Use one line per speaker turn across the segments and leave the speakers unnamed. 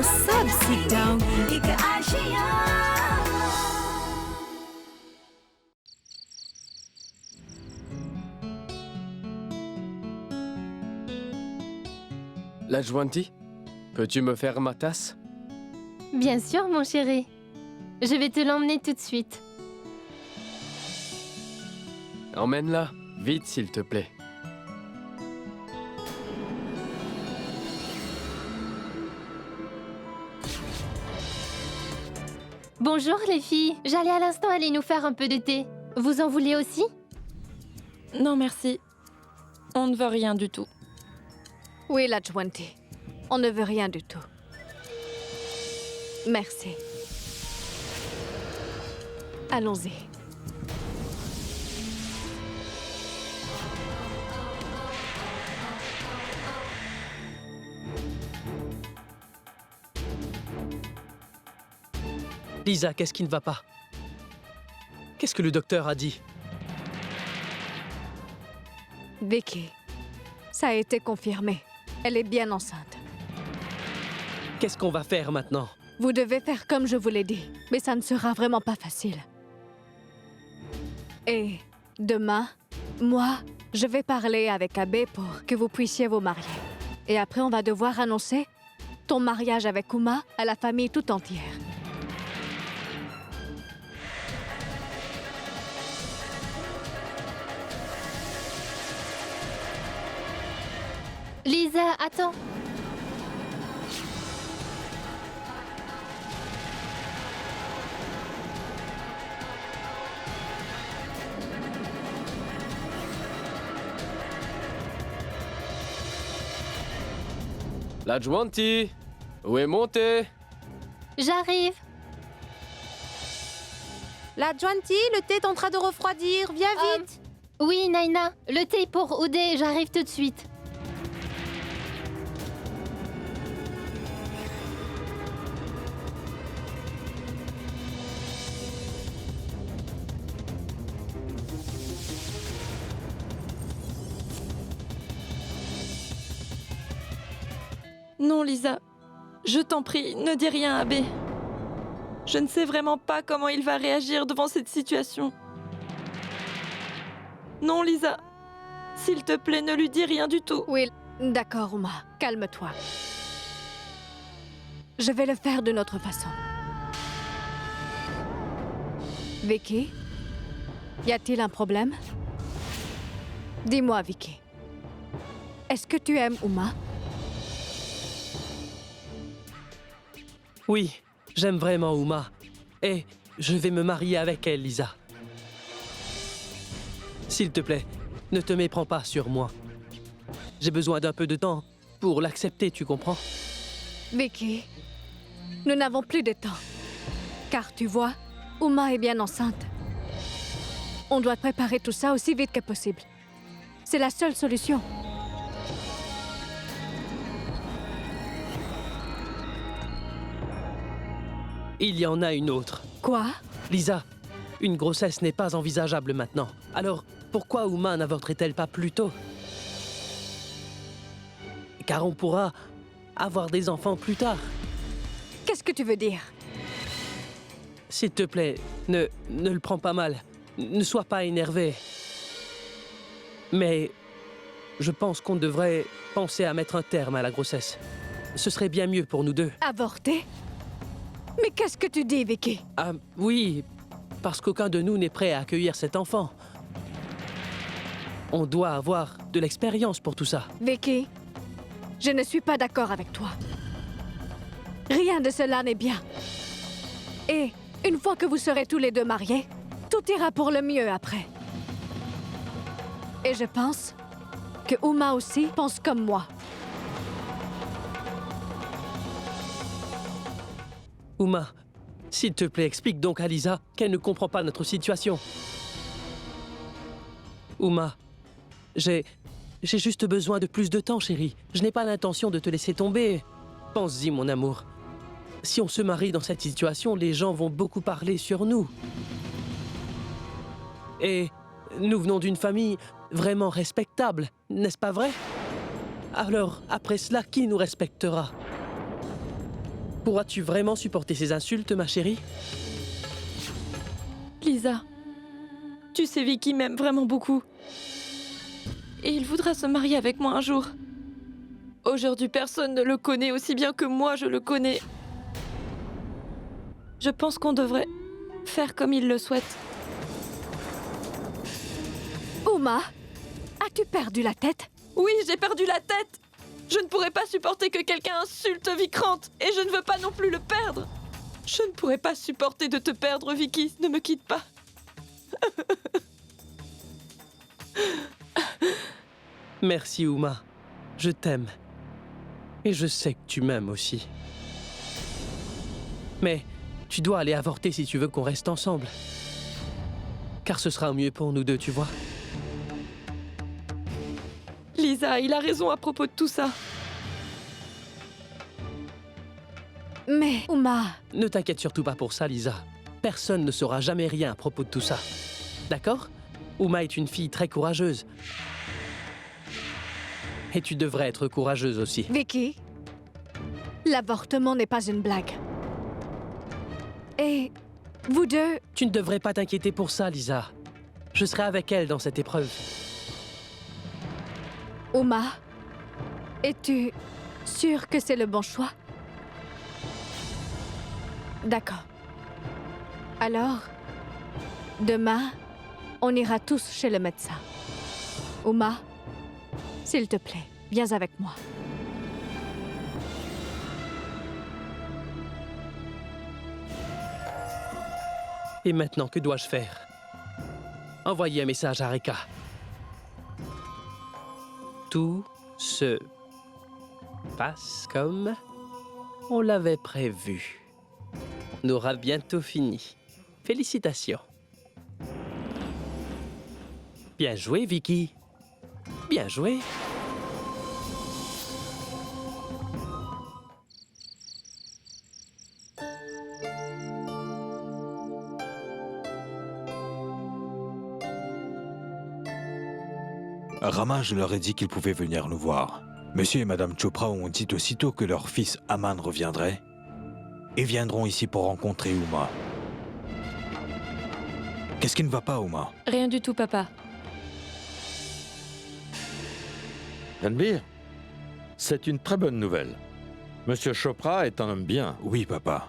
सब सीखता हूँ एक Asia.
La Juanti, peux-tu me faire ma tasse?
Bien sûr, mon chéri. Je vais te l'emmener tout de suite.
Emmène-la, vite s'il te plaît.
Bonjour les filles. J'allais à l'instant aller nous faire un peu de thé. Vous en voulez aussi?
Non, merci. On ne veut rien du tout.
Oui, la Juanti. On ne veut rien du tout. Merci. Allons-y.
Lisa, qu'est-ce qui ne va pas? Qu'est-ce que le docteur a dit?
Vicky, ça a été confirmé. Elle est bien enceinte.
Qu'est-ce qu'on va faire maintenant?
Vous devez faire comme je vous l'ai dit, mais ça ne sera vraiment pas facile. Et demain, moi, je vais parler avec Abbé pour que vous puissiez vous marier. Et après, on va devoir annoncer ton mariage avec Uma à la famille tout entière.
Lisa, attends.
La Juanti, où est mon thé?
J'arrive.
La Juanti, le thé est en train de refroidir. Viens vite.
Oui, Naina. Le thé pour Oudé, j'arrive tout de suite.
Non, Lisa. Je t'en prie, ne dis rien à Abbé. Je ne sais vraiment pas comment il va réagir devant cette situation. Non, Lisa. S'il te plaît, ne lui dis rien du tout.
Oui, d'accord, Uma. Calme-toi. Je vais le faire de notre façon. Vicky, y a-t-il un problème? Dis-moi, Vicky. Est-ce que tu aimes Uma?
Oui, j'aime vraiment Uma. Et je vais me marier avec elle, Lisa. S'il te plaît, ne te méprends pas sur moi. J'ai besoin d'un peu de temps pour l'accepter, tu comprends?
Vicky, nous n'avons plus de temps. Car tu vois, Uma est bien enceinte. On doit préparer tout ça aussi vite que possible. C'est la seule solution.
Il y en a une autre.
Quoi?
Lisa, une grossesse n'est pas envisageable maintenant. Alors, pourquoi Uma n'avorterait-elle pas plus tôt? Car on pourra avoir des enfants plus tard.
Qu'est-ce que tu veux dire?
S'il te plaît, ne le prends pas mal. Ne sois pas énervé. Mais je pense qu'on devrait penser à mettre un terme à la grossesse. Ce serait bien mieux pour nous deux.
Avorter? Mais qu'est-ce que tu dis, Vicky?
Ah, oui, parce qu'aucun de nous n'est prêt à accueillir cet enfant. On doit avoir de l'expérience pour tout ça.
Vicky, je ne suis pas d'accord avec toi. Rien de cela n'est bien. Et une fois que vous serez tous les deux mariés, tout ira pour le mieux après. Et je pense que Uma aussi pense comme moi.
Uma, s'il te plaît, explique donc à Lisa qu'elle ne comprend pas notre situation. Uma, j'ai juste besoin de plus de temps, chérie. Je n'ai pas l'intention de te laisser tomber. Pense-y, mon amour. Si on se marie dans cette situation, les gens vont beaucoup parler sur nous. Et nous venons d'une famille vraiment respectable, n'est-ce pas vrai? Alors, après cela, qui nous respectera? Pourras-tu vraiment supporter ces insultes, ma chérie?
Lisa, tu sais, Vicky m'aime vraiment beaucoup. Et il voudra se marier avec moi un jour. Aujourd'hui, personne ne le connaît aussi bien que moi je le connais. Je pense qu'on devrait faire comme il le souhaite.
Uma, as-tu perdu la tête?
Oui, j'ai perdu la tête. Je ne pourrais pas supporter que quelqu'un insulte Vikrant, et je ne veux pas non plus le perdre. Je ne pourrais pas supporter de te perdre, Vicky. Ne me quitte pas.
Merci, Uma. Je t'aime. Et je sais que tu m'aimes aussi. Mais tu dois aller avorter si tu veux qu'on reste ensemble. Car ce sera mieux pour nous deux, tu vois.
Lisa, il a raison à propos de tout ça.
Mais, Uma,
Ne t'inquiète surtout pas pour ça, Lisa. Personne ne saura jamais rien à propos de tout ça. D'accord? Uma est une fille très courageuse. Et tu devrais être courageuse aussi.
Vicky, l'avortement n'est pas une blague. Et vous deux,
Tu ne devrais pas t'inquiéter pour ça, Lisa. Je serai avec elle dans cette épreuve.
Uma, es-tu sûre que c'est le bon choix? D'accord. Alors, demain, on ira tous chez le médecin. Uma, s'il te plaît, viens avec moi.
Et maintenant, que dois-je faire? Envoyer un message à Reka. Tout se passe comme on l'avait prévu. On aura bientôt fini. Félicitations. Bien joué, Vicky. Bien joué.
Rama, je leur ai dit qu'ils pouvaient venir nous voir. Monsieur et Madame Chopra ont dit aussitôt que leur fils Aman reviendrait et viendront ici pour rencontrer Uma. Qu'est-ce qui ne va pas, Uma?
Rien du tout, papa.
Ranbir, c'est une très bonne nouvelle. Monsieur Chopra est un homme bien.
Oui, papa.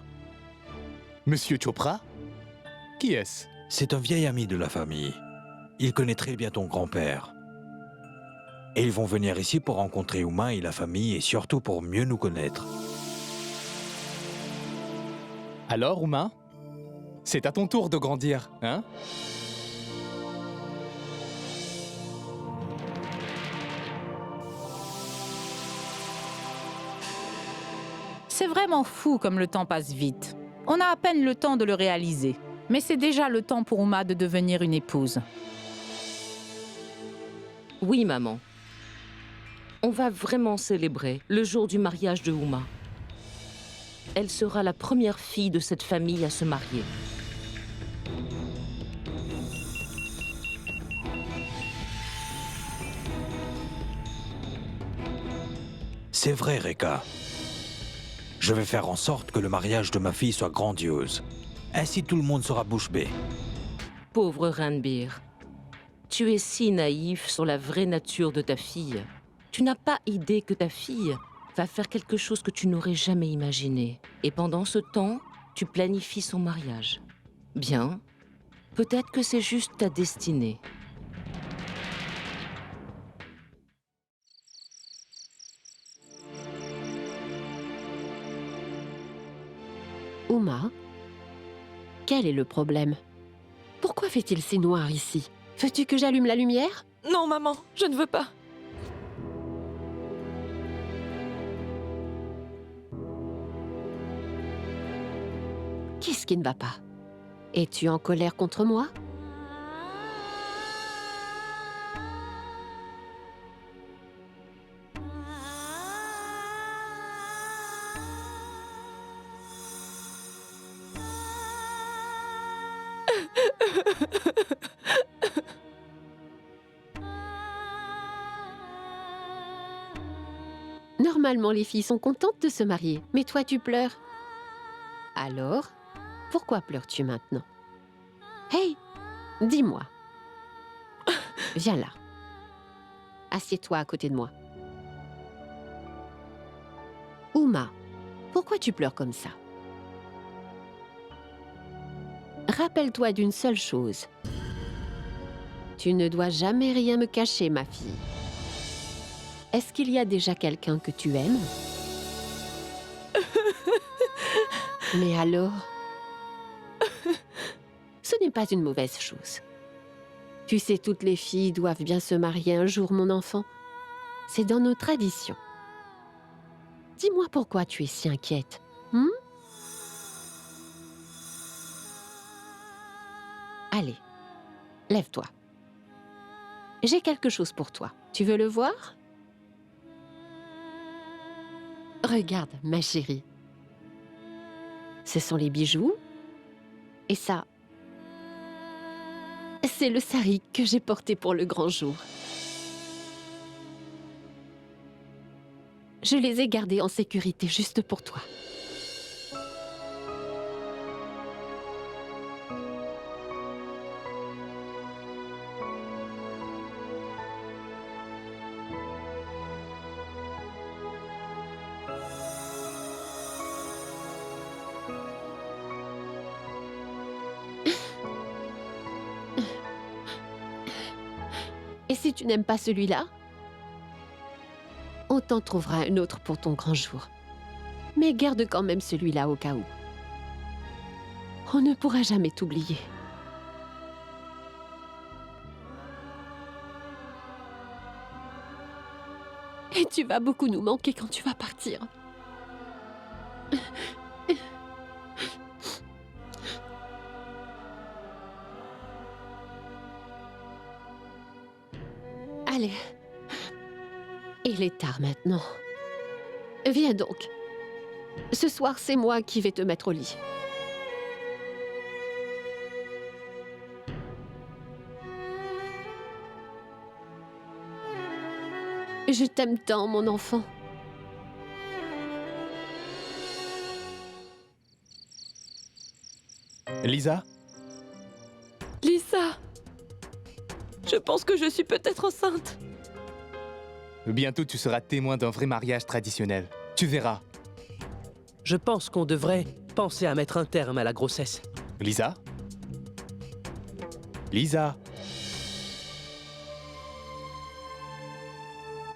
Monsieur Chopra? Qui est-ce?
C'est un vieil ami de la famille. Il connaît très bien ton grand-père. Et ils vont venir ici pour rencontrer Uma et la famille et surtout pour mieux nous connaître.
Alors, Uma? C'est à ton tour de grandir, hein?
C'est vraiment fou comme le temps passe vite. On a à peine le temps de le réaliser. Mais c'est déjà le temps pour Uma de devenir une épouse.
Oui, maman. On va vraiment célébrer le jour du mariage de Uma. Elle sera la première fille de cette famille à se marier.
C'est vrai, Reka. Je vais faire en sorte que le mariage de ma fille soit grandiose. Ainsi tout le monde sera bouche bée.
Pauvre Ranbir, tu es si naïf sur la vraie nature de ta fille. Tu n'as pas idée que ta fille va faire quelque chose que tu n'aurais jamais imaginé. Et pendant ce temps, tu planifies son mariage. Bien, peut-être que c'est juste ta destinée.
Uma, quel est le problème? Pourquoi fait-il si noir ici? Veux-tu que j'allume la lumière?
Non, maman, je ne veux pas.
Qu'est-ce qui ne va pas? Es-tu en colère contre moi? Normalement, les filles sont contentes de se marier, mais toi, tu pleures. Alors, pourquoi pleures-tu maintenant? Hey, dis-moi. Viens là. Assieds-toi à côté de moi. Uma, pourquoi tu pleures comme ça? Rappelle-toi d'une seule chose. Tu ne dois jamais rien me cacher, ma fille. Est-ce qu'il y a déjà quelqu'un que tu aimes? Mais alors? Ce n'est pas une mauvaise chose. Tu sais, toutes les filles doivent bien se marier un jour, mon enfant. C'est dans nos traditions. Dis-moi pourquoi tu es si inquiète. Allez, lève-toi. J'ai quelque chose pour toi. Tu veux le voir? Regarde, ma chérie. Ce sont les bijoux. Et ça, c'est le sari que j'ai porté pour le grand jour. Je les ai gardés en sécurité juste pour toi. Et si tu n'aimes pas celui-là, on t'en trouvera un autre pour ton grand jour. Mais garde quand même celui-là au cas où. On ne pourra jamais t'oublier. Et tu vas beaucoup nous manquer quand tu vas partir. Allez. Il est tard maintenant. Viens donc. Ce soir, c'est moi qui vais te mettre au lit. Je t'aime tant, mon enfant.
Lisa?
Lisa! Je pense que je suis peut-être enceinte.
Bientôt, tu seras témoin d'un vrai mariage traditionnel. Tu verras.
Je pense qu'on devrait penser à mettre un terme à la grossesse.
Lisa? Lisa?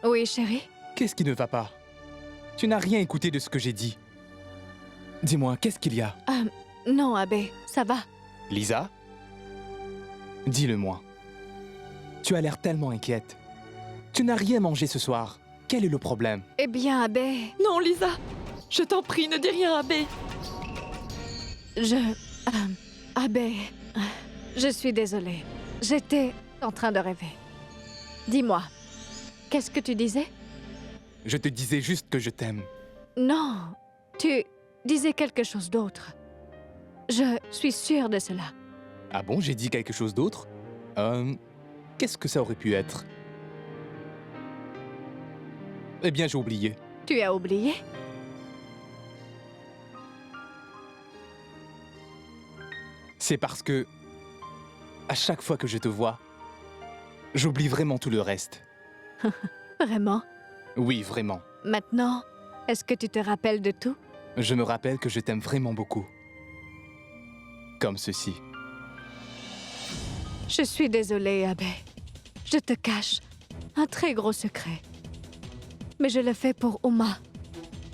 Oui, chérie?
Qu'est-ce qui ne va pas? Tu n'as rien écouté de ce que j'ai dit. Dis-moi, qu'est-ce qu'il y a?
Non, Abbé, ça va.
Lisa? Dis-le-moi. Tu as l'air tellement inquiète. Tu n'as rien mangé ce soir. Quel est le problème?
Eh bien, Abbé...
Non, Lisa! Je t'en prie, ne dis rien, Abbé!
Abbé... Je suis désolée. J'étais en train de rêver. Dis-moi, qu'est-ce que tu disais?
Je te disais juste que je t'aime.
Non, tu disais quelque chose d'autre. Je suis sûre de cela.
Ah bon, j'ai dit quelque chose d'autre? Qu'est-ce que ça aurait pu être? Eh bien, j'ai oublié.
Tu as oublié?
C'est parce que, à chaque fois que je te vois, j'oublie vraiment tout le reste.
Vraiment?
Oui, vraiment.
Maintenant, est-ce que tu te rappelles de tout?
Je me rappelle que je t'aime vraiment beaucoup. Comme ceci.
Je suis désolée, Abbé. Je te cache un très gros secret. Mais je le fais pour Uma.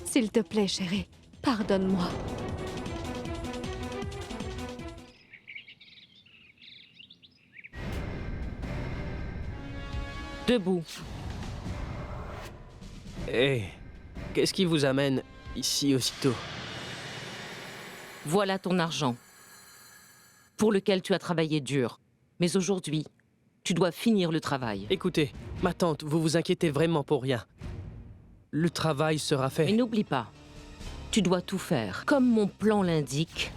S'il te plaît, chérie, pardonne-moi.
Debout.
Hé, qu'est-ce qui vous amène ici aussitôt?
Voilà ton argent, pour lequel tu as travaillé dur. Mais aujourd'hui, tu dois finir le travail.
Écoutez, ma tante, vous vous inquiétez vraiment pour rien. Le travail sera fait.
Mais n'oublie pas, tu dois tout faire. Comme mon plan l'indique,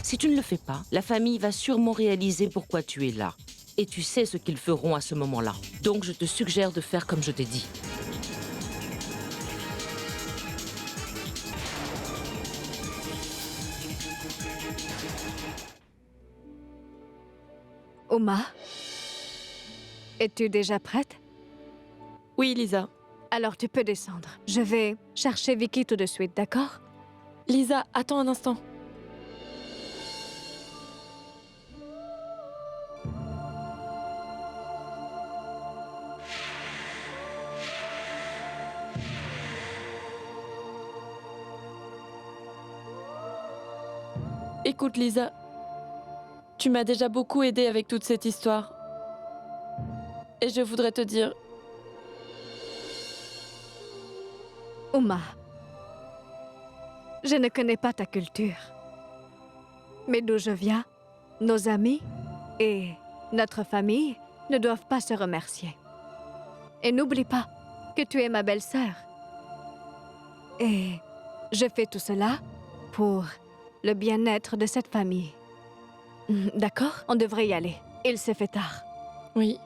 si tu ne le fais pas, la famille va sûrement réaliser pourquoi tu es là. Et tu sais ce qu'ils feront à ce moment-là. Donc je te suggère de faire comme je t'ai dit.
Uma, es-tu déjà prête?
Oui, Lisa.
Alors tu peux descendre. Je vais chercher Vicky tout de suite, d'accord?
Lisa, attends un instant. Écoute, Lisa, tu m'as déjà beaucoup aidée avec toute cette histoire. Et je voudrais te dire...
Uma, je ne connais pas ta culture. Mais d'où je viens, nos amis et notre famille ne doivent pas se remercier. Et n'oublie pas que tu es ma belle-sœur. Et je fais tout cela pour le bien-être de cette famille. D'accord? On devrait y aller. Il s'est fait tard.
Oui.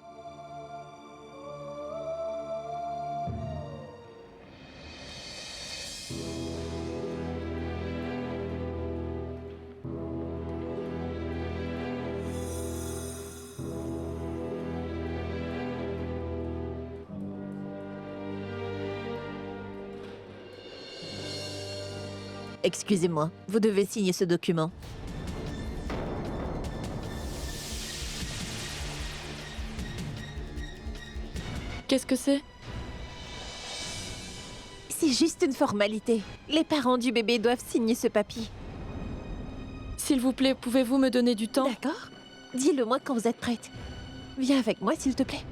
Excusez-moi, vous devez signer ce document.
Qu'est-ce que c'est?
C'est juste une formalité. Les parents du bébé doivent signer ce papier.
S'il vous plaît, pouvez-vous me donner du temps?
D'accord. Dis-le-moi quand vous êtes prête. Viens avec moi, s'il te plaît.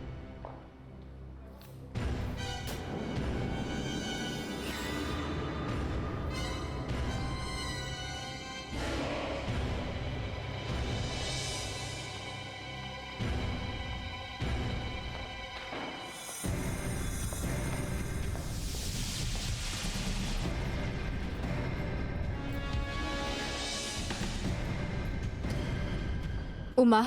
Uma,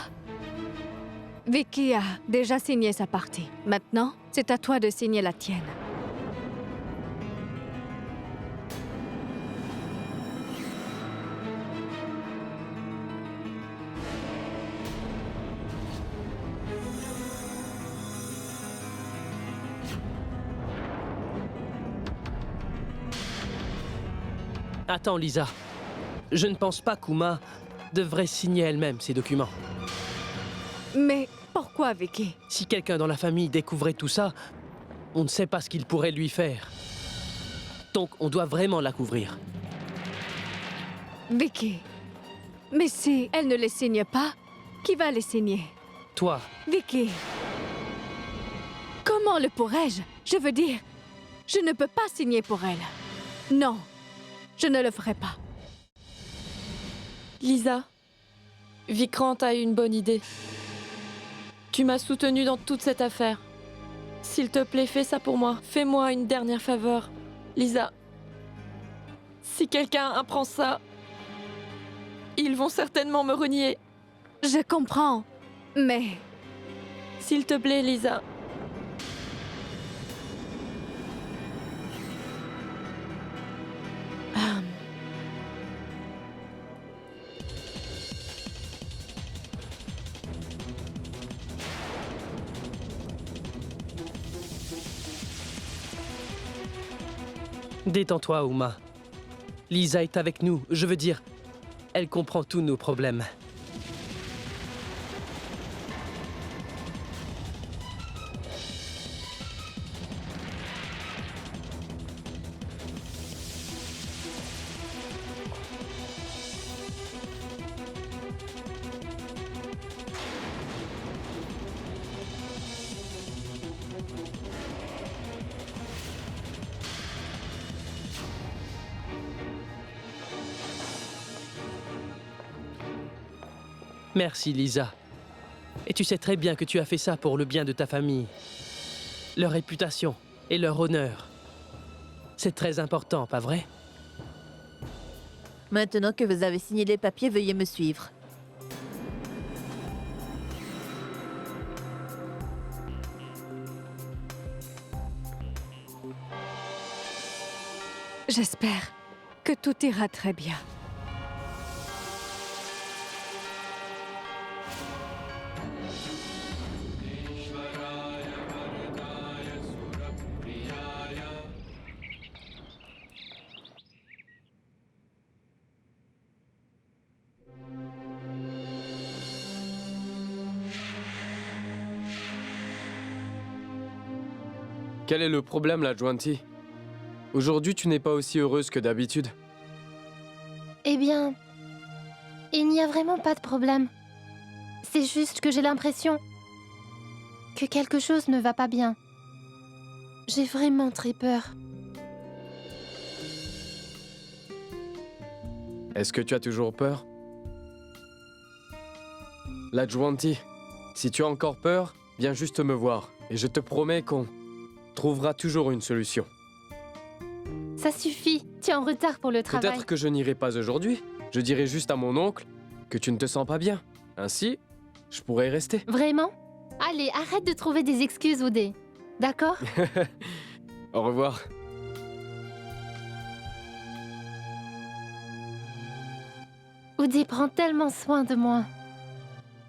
Vicky a déjà signé sa partie. Maintenant, c'est à toi de signer la tienne.
Attends, Lisa. Je ne pense pas qu'Uma devrait signer elle-même ces documents.
Mais pourquoi, Vicky?
Si quelqu'un dans la famille découvrait tout ça, on ne sait pas ce qu'il pourrait lui faire. Donc, on doit vraiment la couvrir.
Vicky, mais si elle ne les signe pas, qui va les signer?
Toi.
Vicky, comment le pourrais-je? Je veux dire, je ne peux pas signer pour elle. Non, je ne le ferai pas.
Lisa, Vikrant a eu une bonne idée. Tu m'as soutenue dans toute cette affaire. S'il te plaît, fais ça pour moi. Fais-moi une dernière faveur. Lisa, si quelqu'un apprend ça, ils vont certainement me renier.
Je comprends, mais...
S'il te plaît, Lisa.
Détends-toi, Uma. Lisa est avec nous. Je veux dire, elle comprend tous nos problèmes. Merci, Lisa. Et tu sais très bien que tu as fait ça pour le bien de ta famille. Leur réputation et leur honneur. C'est très important, pas vrai?
Maintenant que vous avez signé les papiers, veuillez me suivre.
J'espère que tout ira très bien.
Quel est le problème, la Juanti? Aujourd'hui, tu n'es pas aussi heureuse que d'habitude.
Eh bien, il n'y a vraiment pas de problème. C'est juste que j'ai l'impression que quelque chose ne va pas bien. J'ai vraiment très peur.
Est-ce que tu as toujours peur? La Juanti, si tu as encore peur, viens juste me voir. Et je te promets qu'on trouvera toujours une solution.
Ça suffit, tu es en retard pour le travail.
Peut-être que je n'irai pas aujourd'hui. Je dirai juste à mon oncle que tu ne te sens pas bien. Ainsi, je pourrai rester.
Vraiment? Allez, arrête de trouver des excuses, Oudé. D'accord?
Au revoir.
Oudé prend tellement soin de moi.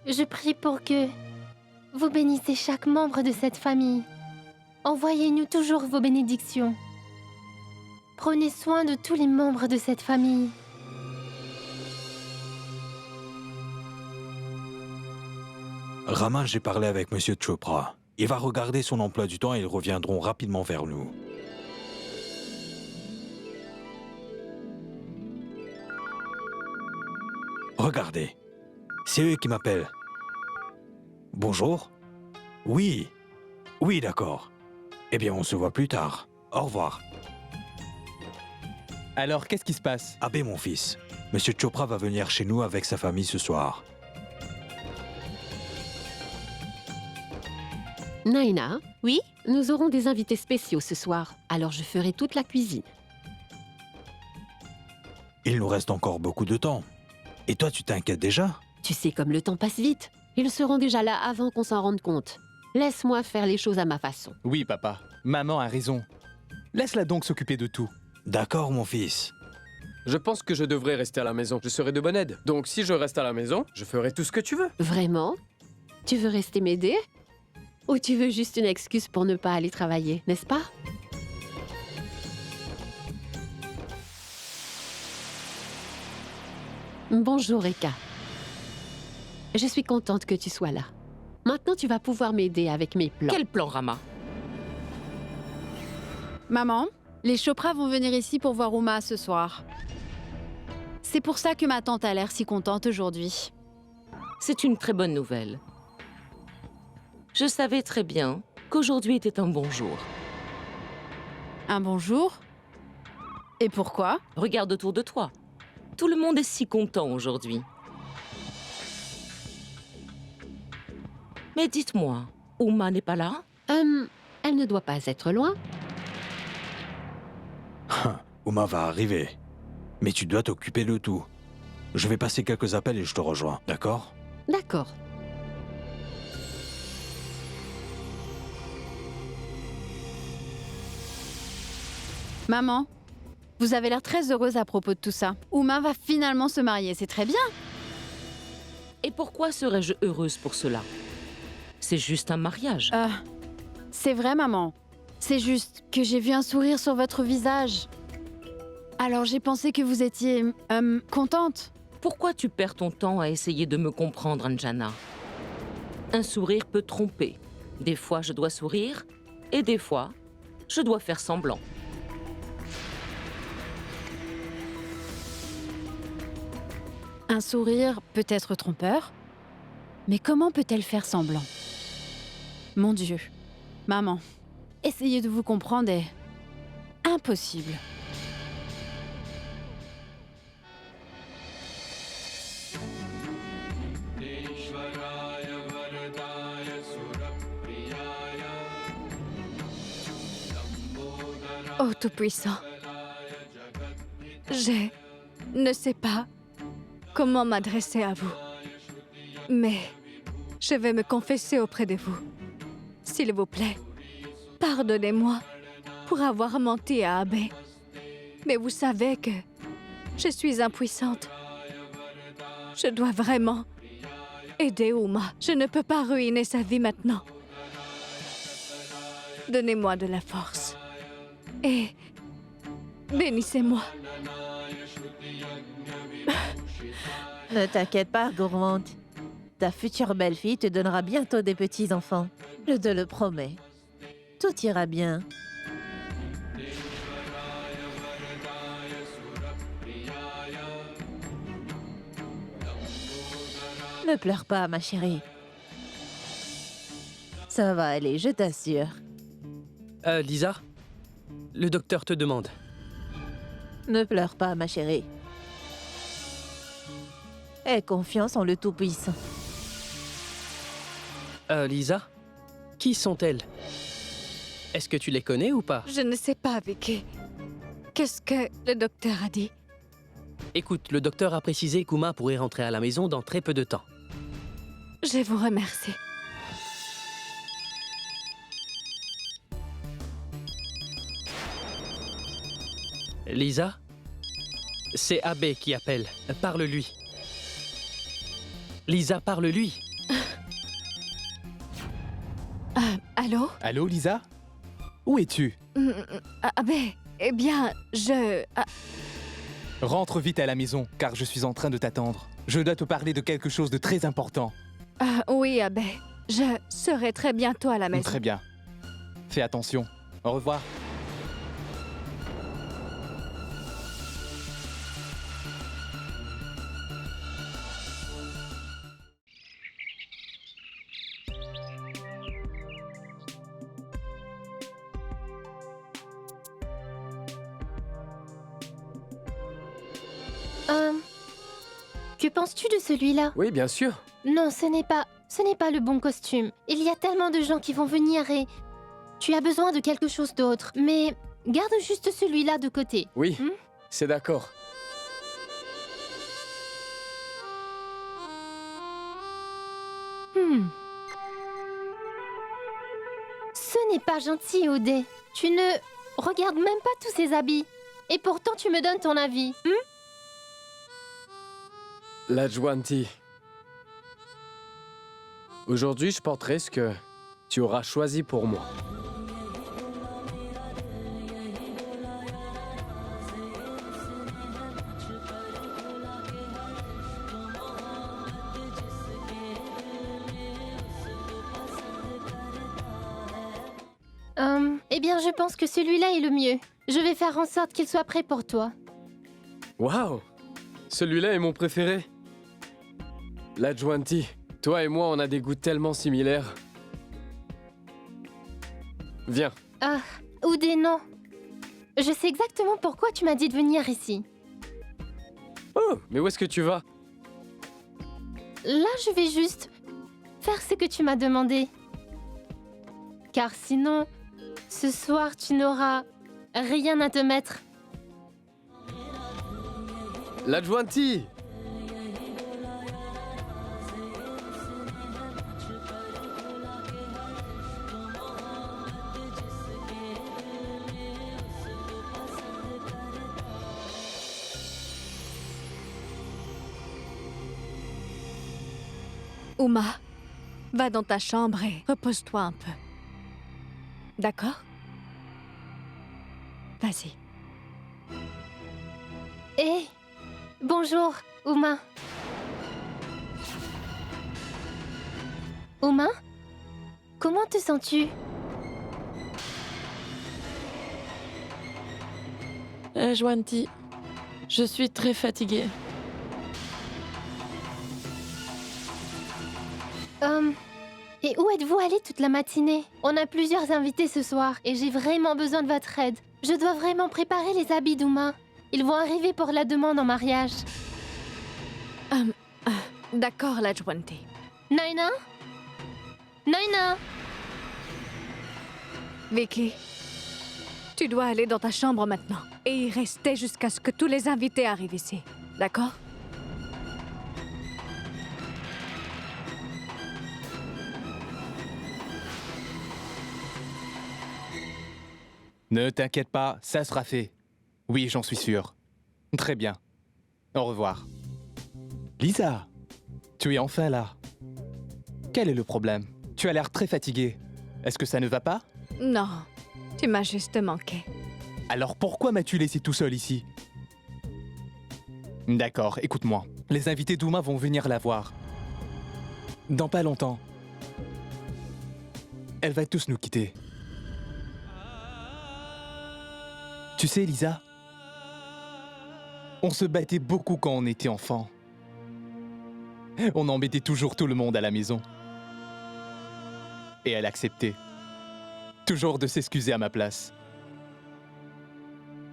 Je prie pour que vous bénissez chaque membre de cette famille. Envoyez-nous toujours vos bénédictions. Prenez soin de tous les membres de cette famille.
Raman, j'ai parlé avec Monsieur Chopra. Il va regarder son emploi du temps et ils reviendront rapidement vers nous. Regardez, c'est eux qui m'appellent. Bonjour? Oui, oui, d'accord. Eh bien, on se voit plus tard. Au revoir.
Alors, qu'est-ce qui se passe?
Abbé, mon fils, Monsieur Chopra va venir chez nous avec sa famille ce soir.
Naina?
Oui?
Nous aurons des invités spéciaux ce soir, alors je ferai toute la cuisine.
Il nous reste encore beaucoup de temps. Et toi, tu t'inquiètes déjà?
Tu sais comme le temps passe vite. Ils seront déjà là avant qu'on s'en rende compte. Laisse-moi faire les choses à ma façon.
Oui, papa. Maman a raison. Laisse-la donc s'occuper de tout.
D'accord, mon fils.
Je pense que je devrais rester à la maison. Je serai de bonne aide. Donc si je reste à la maison, je ferai tout ce que tu veux.
Vraiment? Tu veux rester m'aider? Ou tu veux juste une excuse pour ne pas aller travailler, n'est-ce pas? Bonjour, Eka. Je suis contente que tu sois là. Maintenant, tu vas pouvoir m'aider avec mes plans.
Quel plan, Rama?
Maman, les Chopra vont venir ici pour voir Uma ce soir. C'est pour ça que ma tante a l'air si contente aujourd'hui.
C'est une très bonne nouvelle. Je savais très bien qu'aujourd'hui était un bon jour.
Un bon jour? Et pourquoi?
Regarde autour de toi. Tout le monde est si content aujourd'hui. Mais dites-moi, Uma n'est pas là?
Elle ne doit pas être loin.
Uma va arriver. Mais tu dois t'occuper de tout. Je vais passer quelques appels et je te rejoins, d'accord?
D'accord.
Maman, vous avez l'air très heureuse à propos de tout ça. Uma va finalement se marier, c'est très bien.
Et pourquoi serais-je heureuse pour cela? C'est juste un mariage.
C'est vrai, maman. C'est juste que j'ai vu un sourire sur votre visage. Alors j'ai pensé que vous étiez... contente.
Pourquoi tu perds ton temps à essayer de me comprendre, Anjana? Un sourire peut tromper. Des fois, je dois sourire, et des fois, je dois faire semblant.
Un sourire peut être trompeur, mais comment peut-elle faire semblant? Mon Dieu, maman, essayer de vous comprendre est impossible. Oh Tout-Puissant, je ne sais pas comment m'adresser à vous, mais je vais me confesser auprès de vous. S'il vous plaît, pardonnez-moi pour avoir menti à Abbé. Mais vous savez que je suis impuissante. Je dois vraiment aider Uma. Je ne peux pas ruiner sa vie maintenant. Donnez-moi de la force. Et bénissez-moi.
Ne t'inquiète pas, gourmande. Ta future belle-fille te donnera bientôt des petits-enfants. Je te le promets. Tout ira bien. Ne pleure pas, ma chérie. Ça va aller, je t'assure.
Lisa, le docteur te demande.
Ne pleure pas, ma chérie. Aie confiance en le Tout-Puissant.
Lisa, qui sont-elles? Est-ce que tu les connais ou pas?
Je ne sais pas, Vicky. Qu'est-ce que le docteur a dit?
Écoute, le docteur a précisé qu'Uma pourrait rentrer à la maison dans très peu de temps.
Je vous remercie.
Lisa, c'est Abe qui appelle. Parle-lui. Lisa, parle-lui.
Allô?
Allô, Lisa? Où es-tu?
Ben, eh bien,
Rentre vite à la maison, car je suis en train de t'attendre. Je dois te parler de quelque chose de très important.
Oui, Abe. Je serai très bientôt à la maison.
Très bien. Fais attention. Au revoir.
Que penses-tu de celui-là?
Oui, bien sûr.
Non, ce n'est pas le bon costume. Il y a tellement de gens qui vont venir et tu as besoin de quelque chose d'autre. Mais garde juste celui-là de côté.
Oui, c'est d'accord.
Ce n'est pas gentil, Odé. Tu ne regardes même pas tous ces habits. Et pourtant, tu me donnes ton avis.
L'Adjuanti. Aujourd'hui, je porterai ce que tu auras choisi pour moi.
Eh bien, je pense que celui-là est le mieux. Je vais faire en sorte qu'il soit prêt pour toi.
Waouh! Celui-là est mon préféré. L'Adjuanti, toi et moi, on a des goûts tellement similaires. Viens.
Ah, Oudé, non. Je sais exactement pourquoi tu m'as dit de venir ici.
Oh, mais où est-ce que tu vas?
Là, je vais juste faire ce que tu m'as demandé. Car sinon, ce soir, tu n'auras rien à te mettre.
L'Adjuanti!
Uma, va dans ta chambre et repose-toi un peu. D'accord? Vas-y.
Hé, bonjour, Uma. Uma? Comment te sens-tu?
Juanti, je suis très fatiguée.
Et où êtes-vous allés toute la matinée? On a plusieurs invités ce soir et j'ai vraiment besoin de votre aide. Je dois vraiment préparer les habits d'Uma. Ils vont arriver pour la demande en mariage.
D'accord, l'Adjuanti.
Naina? Naina?
Vicky, tu dois aller dans ta chambre maintenant et y rester jusqu'à ce que tous les invités arrivent ici. D'accord?
Ne t'inquiète pas, ça sera fait. Oui, j'en suis sûr. Très bien. Au revoir. Lisa, tu es enfin là. Quel est le problème? Tu as l'air très fatiguée. Est-ce que ça ne va pas?
Non, tu m'as juste manqué.
Alors pourquoi m'as-tu laissé tout seul ici? D'accord, écoute-moi. Les invités d'Uma vont venir la voir. Dans pas longtemps. Elle va tous nous quitter. Tu sais, Lisa, on se battait beaucoup quand on était enfant. On embêtait toujours tout le monde à la maison. Et elle acceptait. Toujours de s'excuser à ma place.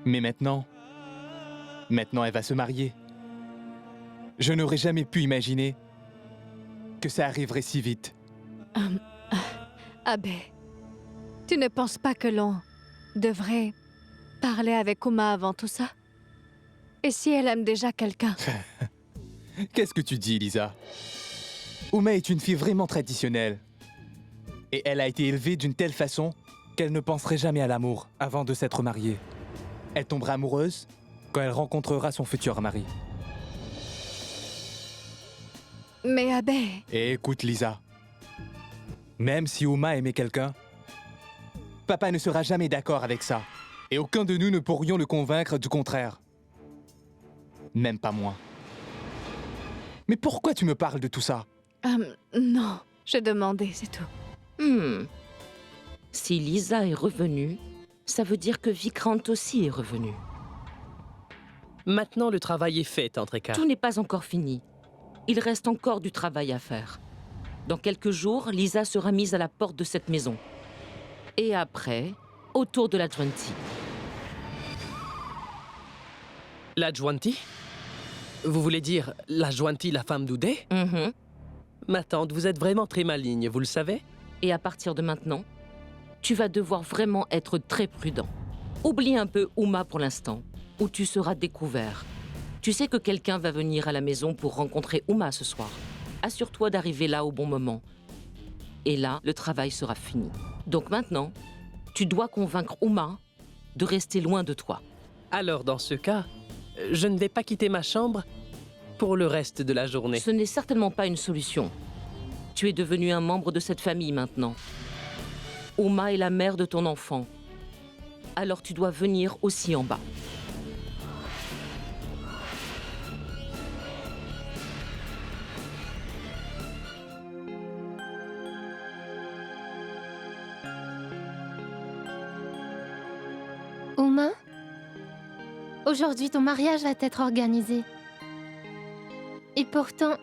Mais maintenant elle va se marier. Je n'aurais jamais pu imaginer que ça arriverait si vite.
Abe, tu ne penses pas que l'on devrait parler avec Uma avant tout ça? Et si elle aime déjà quelqu'un?
Qu'est-ce que tu dis, Lisa? Uma est une fille vraiment traditionnelle. Et elle a été élevée d'une telle façon qu'elle ne penserait jamais à l'amour avant de s'être mariée. Elle tombera amoureuse quand elle rencontrera son futur mari.
Mais Abe...
Et écoute, Lisa. Même si Uma aimait quelqu'un, papa ne sera jamais d'accord avec ça. Et aucun de nous ne pourrions le convaincre du contraire. Même pas moi. Mais pourquoi tu me parles de tout ça?
Non, je demandais, c'est tout.
Si Lisa est revenue, ça veut dire que Vikrant aussi est revenu.
Maintenant, le travail est fait, Tantrekar.
Tout n'est pas encore fini. Il reste encore du travail à faire. Dans quelques jours, Lisa sera mise à la porte de cette maison. Et après, autour de la Jwanti.
La Jwanti? Vous voulez dire la Jwanti, la femme d'Oudé? Ma tante, vous êtes vraiment très maligne, vous le savez?
Et à partir de maintenant, tu vas devoir vraiment être très prudent. Oublie un peu Uma pour l'instant, ou tu seras découvert. Tu sais que quelqu'un va venir à la maison pour rencontrer Uma ce soir. Assure-toi d'arriver là au bon moment. Et là, le travail sera fini. Donc maintenant, tu dois convaincre Uma de rester loin de toi.
Alors, dans ce cas, je ne vais pas quitter ma chambre pour le reste de la journée.
Ce n'est certainement pas une solution. Tu es devenu un membre de cette famille maintenant. Uma est la mère de ton enfant. Alors tu dois venir aussi en bas.
Uma, aujourd'hui ton mariage va être organisé. Et pourtant,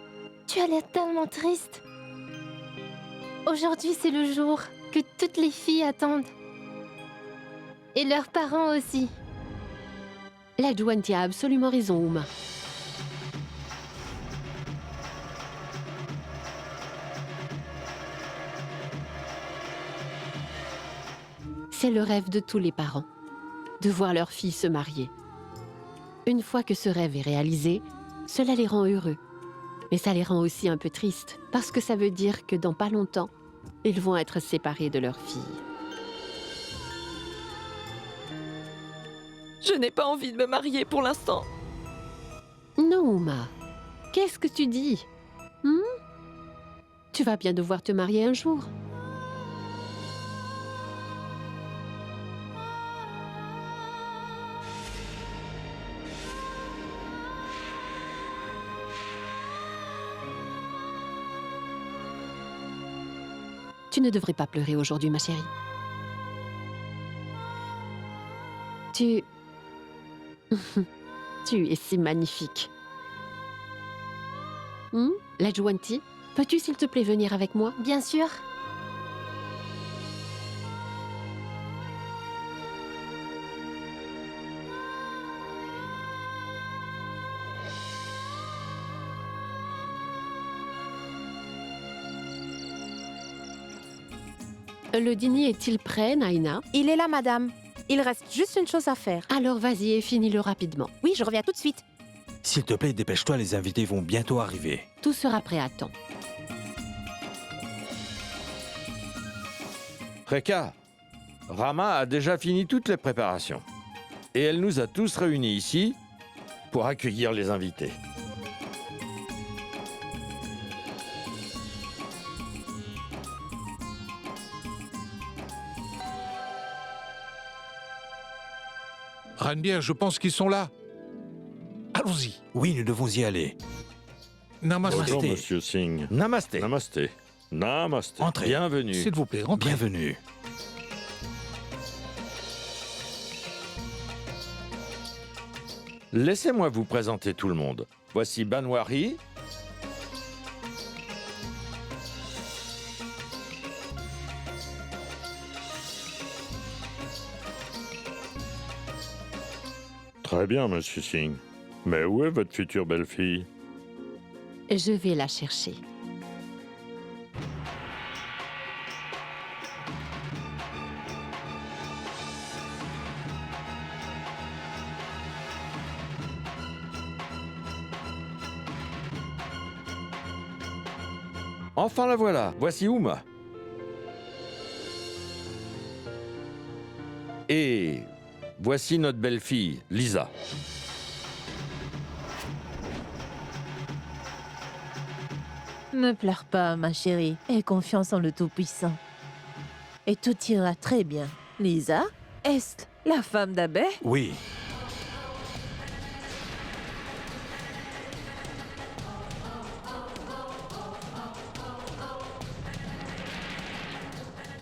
tu as l'air tellement triste. Aujourd'hui, c'est le jour que toutes les filles attendent. Et leurs parents aussi.
La Jwanti a absolument raison, Uma. C'est le rêve de tous les parents, de voir leur fille se marier. Une fois que ce rêve est réalisé, cela les rend heureux. Mais ça les rend aussi un peu tristes, parce que ça veut dire que dans pas longtemps, ils vont être séparés de leur fille.
Je n'ai pas envie de me marier pour l'instant.
Non, Uma. Qu'est-ce que tu dis? Tu vas bien devoir te marier un jour. Tu ne devrais pas pleurer aujourd'hui, ma chérie. Tu es si magnifique. La Jwanti, peux-tu s'il te plaît venir avec moi?
Bien sûr.
Le dîner est-il prêt, Naina?
Il est là, madame. Il reste juste une chose à faire.
Alors vas-y et finis-le rapidement.
Oui, je reviens tout de suite.
S'il te plaît, dépêche-toi, les invités vont bientôt arriver.
Tout sera prêt à temps.
Reka, Rama a déjà fini toutes les préparations. Et elle nous a tous réunis ici pour accueillir les invités.
Ranbir, je pense qu'ils sont là. Allons-y.
Oui, nous devons y aller.
Namasté.
Bonjour, monsieur Singh.
Namasté.
Namasté. Namasté.
Entrez.
Bienvenue.
S'il vous plaît, rentrez.
Bienvenue.
Laissez-moi vous présenter tout le monde. Voici Banwari.
Très bien, monsieur Singh. Mais où est votre future belle-fille?
Je vais la chercher.
Enfin la voilà, voici Uma. Et voici notre belle-fille, Lisa.
Ne pleure pas, ma chérie. Aie confiance en le Tout-Puissant. Et tout ira très bien. Lisa, est-ce la femme d'Abbé?
Oui.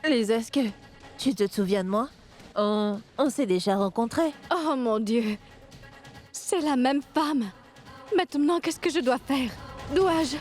Lisa, est-ce que tu te souviens de moi? On s'est déjà rencontrés.
Oh mon Dieu! C'est la même femme! Maintenant, qu'est-ce que je dois faire? Dois-je